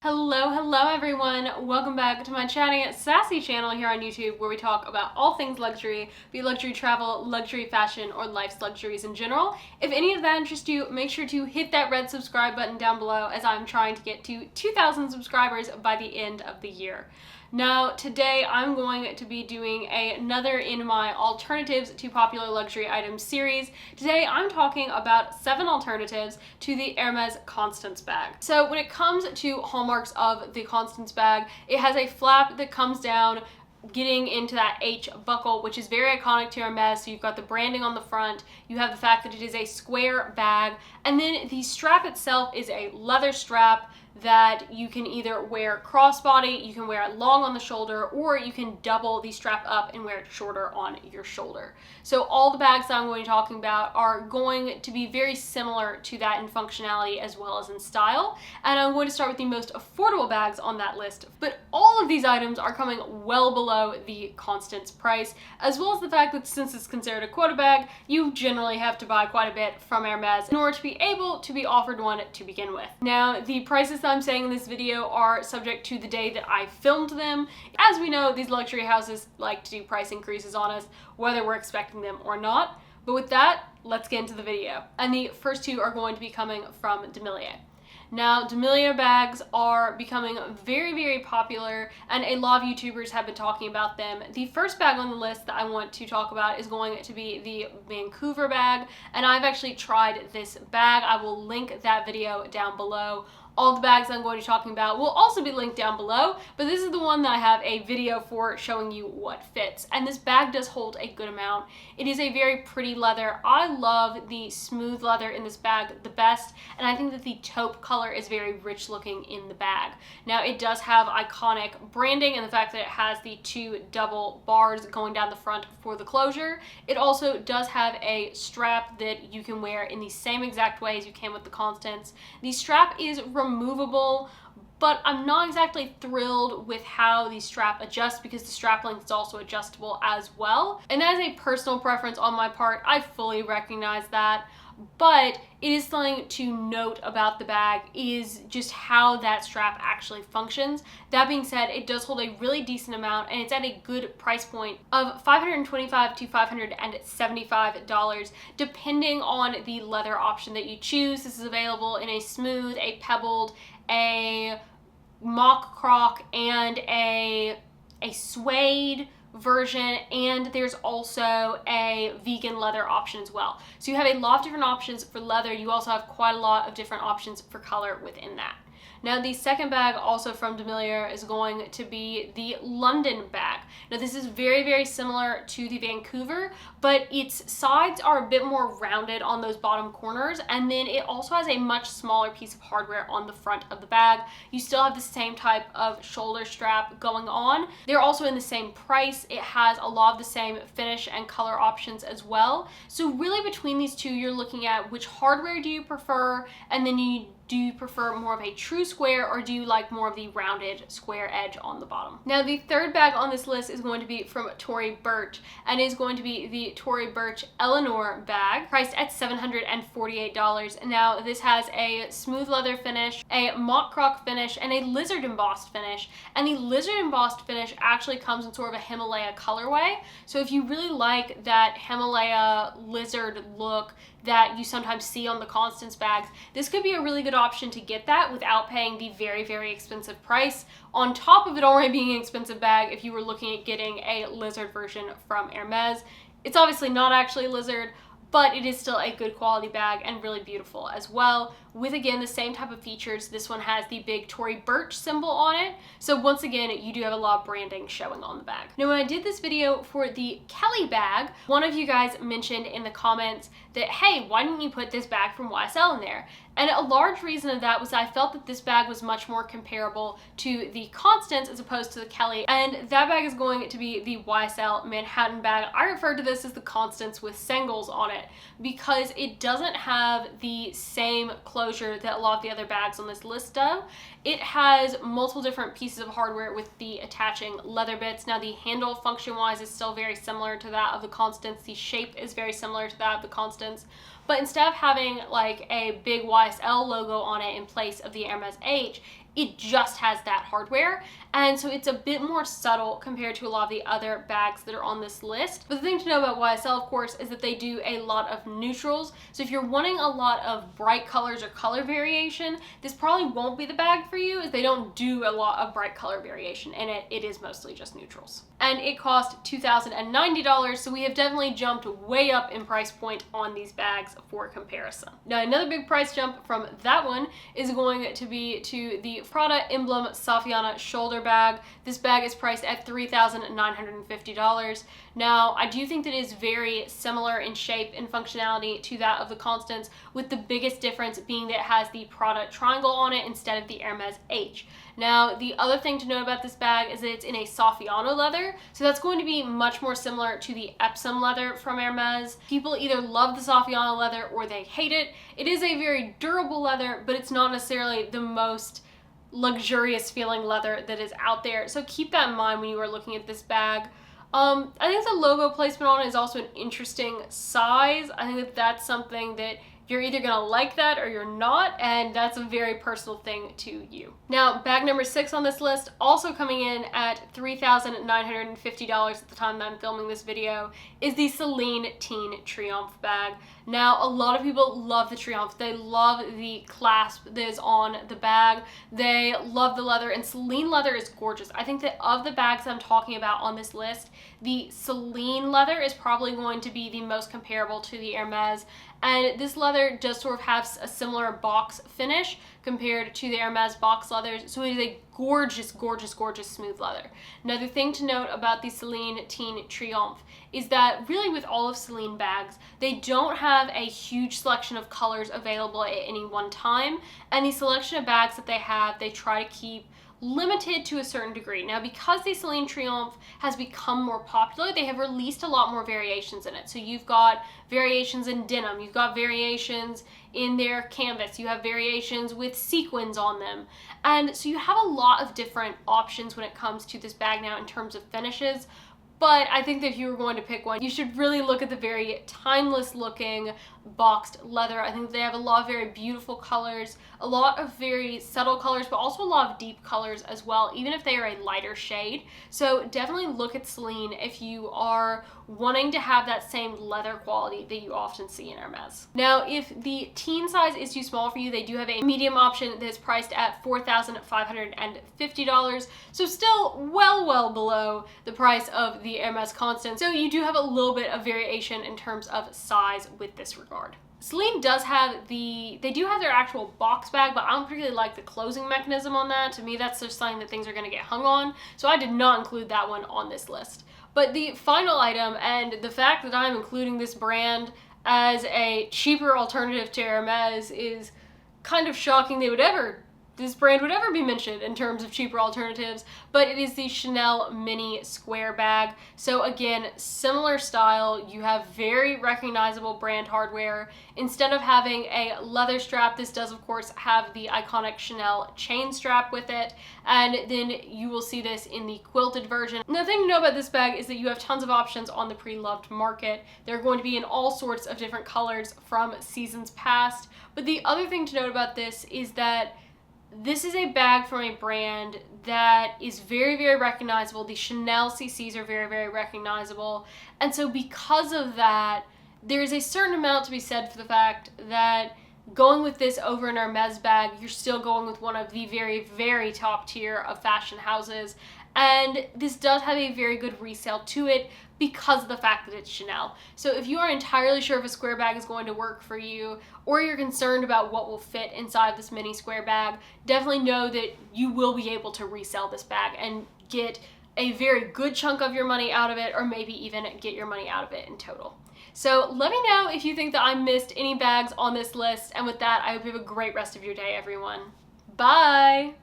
Hello everyone. Welcome back to my Chatting Sassy channel here on YouTube, where we talk about all things luxury, be it luxury travel, luxury fashion, or life's luxuries in general. If any of that interests you, make sure to hit that red subscribe button down below, as I'm trying to get to 2,000 subscribers by the end of the year. Now, today I'm going to be doing another in my alternatives to popular luxury items series. Today I'm talking about 7 alternatives to the Hermes Constance bag. So when it comes to hallmarks of the Constance bag, it has a flap that comes down, getting into that H buckle, which is very iconic to Hermes. So you've got the branding on the front, you have the fact that it is a square bag, and then the strap itself is a leather strap that you can either wear crossbody, you can wear it long on the shoulder, or you can double the strap up and wear it shorter on your shoulder. So all the bags that I'm going to be talking about are going to be very similar to that in functionality as well as in style. And I'm going to start with the most affordable bags on that list. But all of these items are coming well below the Constance price, as well as the fact that since it's considered a quota bag, you generally have to buy quite a bit from Hermes in order to be able to be offered one to begin with. Now, the prices that I'm saying in this video are subject to the day that I filmed them. As we know, these luxury houses like to do price increases on us, whether we're expecting them or not. But with that, let's get into the video. And the first two are going to be coming from DeMellier. Now, DeMellier bags are becoming very popular, and a lot of YouTubers have been talking about them. The first bag on the list that I want to talk about is going to be the Vancouver bag, and I've actually tried this bag. I will link that video down below. All the bags I'm going to be talking about will also be linked down below, but this is the one that I have a video for showing you what fits. And this bag does hold a good amount. It is a very pretty leather. I love the smooth leather in this bag the best, and I think that the taupe color is very rich looking in the bag. Now, it does have iconic branding and the fact that it has the 2 double bars going down the front for the closure. It also does have a strap that you can wear in the same exact way as you can with the Constance. The strap is removable, but I'm not exactly thrilled with how the strap adjusts, because the strap length is also adjustable as well. And that is a personal preference on my part. I fully recognize that. But it is something to note about the bag is just how that strap actually functions. That being said, it does hold a really decent amount, and it's at a good price point of $525 to $575, depending on the leather option that you choose. This is available in a smooth, a pebbled, a mock croc, and a suede version, and there's also a vegan leather option as well. So you have a lot of different options for leather. You also have quite a lot of different options for color within that. Now, the second bag, also from DeMellier, is going to be the London bag. Now, this is very similar to the Vancouver, but its sides are a bit more rounded on those bottom corners, and then it also has a much smaller piece of hardware on the front of the bag. You still have the same type of shoulder strap going on. They're also in the same price. It has a lot of the same finish and color options as well. So really, between these two, you're looking at which hardware do you prefer, and then do you prefer more of a true square, or do you like more of the rounded square edge on the bottom? Now, the third bag on this list is going to be from Tory Burch, and is going to be the Tory Burch Eleanor bag, priced at $748. Now, this has a smooth leather finish, a mock croc finish, and a lizard embossed finish. And the lizard embossed finish actually comes in sort of a Himalaya colorway. So if you really like that Himalaya lizard look that you sometimes see on the Constance bags, this could be a really good option to get that without paying the very expensive price, on top of it already being an expensive bag if you were looking at getting a lizard version from Hermes. It's obviously not actually a lizard, but it is still a good quality bag and really beautiful as well, with again the same type of features. This one has the big Tory Burch symbol on it, so once again you do have a lot of branding showing on the bag. Now, when I did this video for the Kelly bag, one of you guys mentioned in the comments that, hey, why didn't you put this bag from YSL in there? And a large reason of that was I felt that this bag was much more comparable to the Constance as opposed to the Kelly, and that bag is going to be the YSL Manhattan bag. I refer to this as the Constance with sangles on it, because it doesn't have the same closure that a lot of the other bags on this list do. It has multiple different pieces of hardware with the attaching leather bits. Now, the handle function-wise is still very similar to that of the Constance. The shape is very similar to that of the Constance, but instead of having like a big YSL logo on it in place of the Hermes H, it just has that hardware, and so it's a bit more subtle compared to a lot of the other bags that are on this list. But the thing to know about YSL, of course, is that they do a lot of neutrals, so if you're wanting a lot of bright colors or color variation, this probably won't be the bag for you, as they don't do a lot of bright color variation in it. It is mostly just neutrals. And it cost $2,090, so we have definitely jumped way up in price point on these bags for comparison. Now, another big price jump from that one is going to be to the Prada Emblem Saffiana shoulder bag. This bag is priced at $3,950. Now, I do think that it is very similar in shape and functionality to that of the Constance, with the biggest difference being that it has the Prada triangle on it instead of the Hermes H. Now, the other thing to know about this bag is that it's in a Saffiano leather, so that's going to be much more similar to the Epsom leather from Hermes. People either love the Saffiano leather or they hate it. It is a very durable leather, but it's not necessarily the most luxurious feeling leather that is out there, so keep that in mind when you are looking at this bag. I think the logo placement on it is also an interesting size. I think that that's something that you're either gonna like that or you're not, and that's a very personal thing to you. Now, bag number 6 on this list, also coming in at $3,950 at the time that I'm filming this video, is the Celine Teen Triomphe bag. Now, a lot of people love the Triomphe. They love the clasp that is on the bag. They love the leather, and Celine leather is gorgeous. I think that of the bags that I'm talking about on this list, the Celine leather is probably going to be the most comparable to the Hermes, and this leather does sort of have a similar box finish compared to the Hermes box leathers, so it is a gorgeous, gorgeous, gorgeous smooth leather. Another thing to note about the Celine Teen Triomphe is that really with all of Celine bags, they don't have a huge selection of colors available at any one time, and the selection of bags that they have, they try to keep limited to a certain degree. Now, because the Celine Triomphe has become more popular, they have released a lot more variations in it. So you've got variations in denim, you've got variations in their canvas, you have variations with sequins on them. And so you have a lot of different options when it comes to this bag now in terms of finishes. But I think that if you were going to pick one, you should really look at the very timeless looking boxed leather. I think they have a lot of very beautiful colors, a lot of very subtle colors, but also a lot of deep colors as well, even if they are a lighter shade. So definitely look at Celine if you are wanting to have that same leather quality that you often see in Hermes. Now, if the teen size is too small for you, they do have a medium option that is priced at $4,550. So still well below the price of the Hermes Constance. So you do have a little bit of variation in terms of size with this regard. Celine does have they do have their actual box bag, but I don't particularly like the closing mechanism on that. To me, that's just something that things are gonna get hung on. So I did not include that one on this list. But the final item, and the fact that I'm including this brand as a cheaper alternative to Hermes, is kind of shocking this brand would ever be mentioned in terms of cheaper alternatives, but it is the Chanel Mini Square bag. So again, similar style, you have very recognizable brand hardware. Instead of having a leather strap, this does of course have the iconic Chanel chain strap with it, and then you will see this in the quilted version. And the thing to know about this bag is that you have tons of options on the pre-loved market. They're going to be in all sorts of different colors from seasons past. But the other thing to note about this is that this is a bag from a brand that is very recognizable. The Chanel CCs are very recognizable. And so because of that, there's a certain amount to be said for the fact that going with this over an Hermes bag, you're still going with one of the very top tier of fashion houses. And this does have a very good resale to it because of the fact that it's Chanel. So if you are entirely sure if a square bag is going to work for you, or you're concerned about what will fit inside this mini square bag, definitely know that you will be able to resell this bag and get a very good chunk of your money out of it, or maybe even get your money out of it in total. So let me know if you think that I missed any bags on this list, and with that, I hope you have a great rest of your day, everyone. Bye!